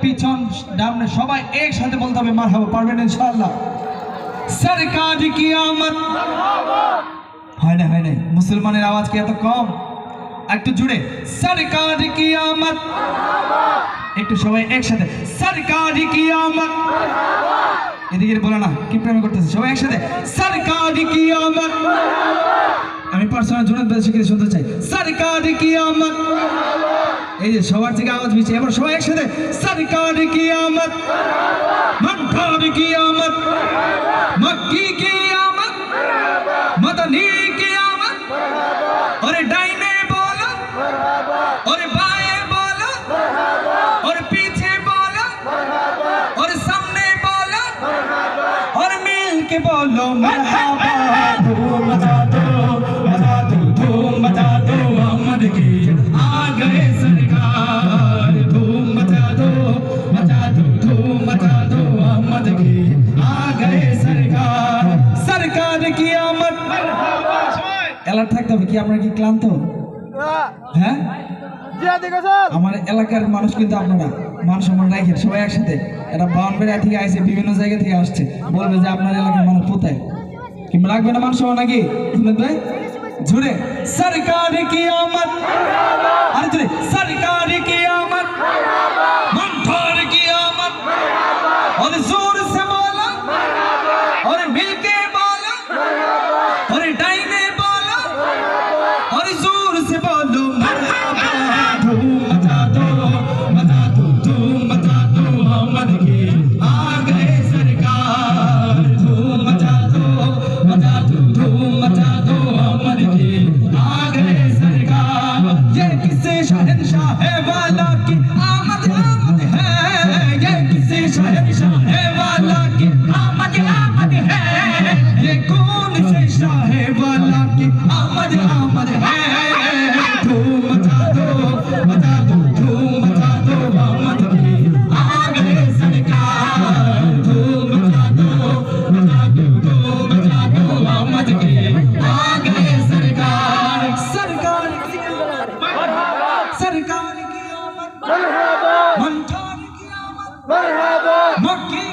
পিছন ডামনে সবাই একসাথে বলতে হবে মারহাবা, পারবেন ইনশাআল্লাহ। সরকার কি আমত, হয় না মুসলমানের আওয়াজ কি এত কম? একটু জুড়ে সরকার কি আমত, একটু সবাই একসাথে সরকার কি আমত। এদিকে বলো না কি প্রেম করতেছে, সবাই একসাথে সরকার কি আমত। আমি পার্সোনাল জন্য শিখে শুনতে চাই সরকার কি আমত। এই যে সবার থেকে আওয়াজ বেশি, এবার সবাই একসাথে সরকার কি আমত, মনকার কি আমত, মক্কি কি আমত, মদনী কি আমত। ওরে ডাইনে বলো, ওরে বায়ে বলো, ওরে পিছে বলো, ওরে সামনে বলো, ওরে মিলকে বলো মারহাবা। ধूम मचा दो धूम मचा दो अहमद की आ गए सरकार। धूम मचा दो धूम मचा दो अहमद की आ गए सरकार। सरकार की आमद। এলাকার থাকতে হবে কি? আপনারা কি ক্লান্ত? হ্যাঁ, আমার এলাকার মানুষ কিন্তু আপনারা মান সম্মান রাখেন সবাই একসাথে। এরা বাউনবেড়া থেকে আসছে, বিভিন্ন জায়গা থেকে আসছে, বলবে যে আপনার এলাকার মানুষ কোথায়, কিংবা রাখবে না মান সম্মান নাকি? ভাই জুড়ে সরকার কি আমত, আরে জুড়ে সরকার কি আমত, মনকার কি আমত। और जोर से बोलो और मिलके बोलो और डाइने बोलो और जोर से बोलो मरहबा। धूम मचा दो धूम मचा दो अहमद की आ गए सरकार। धूम मचा दो धूम मचा दो अहमद की आ गए सरकार। ये किसे शहंशाह है वाला की आमद आमद है, ये किसे शहंशाह है वाला की आमद आमद है। ये कौन से शाह वाला की आमद आमद है। धूम मचा दो धूम मचा दो अहमद की आ गए सरकार। धूम मचा दो धूम मचा दो अहमद की आ गए सरकार। सरकार की सरकार की आमद, मरहबा। मनकार की आमद, मरहबा। मक्की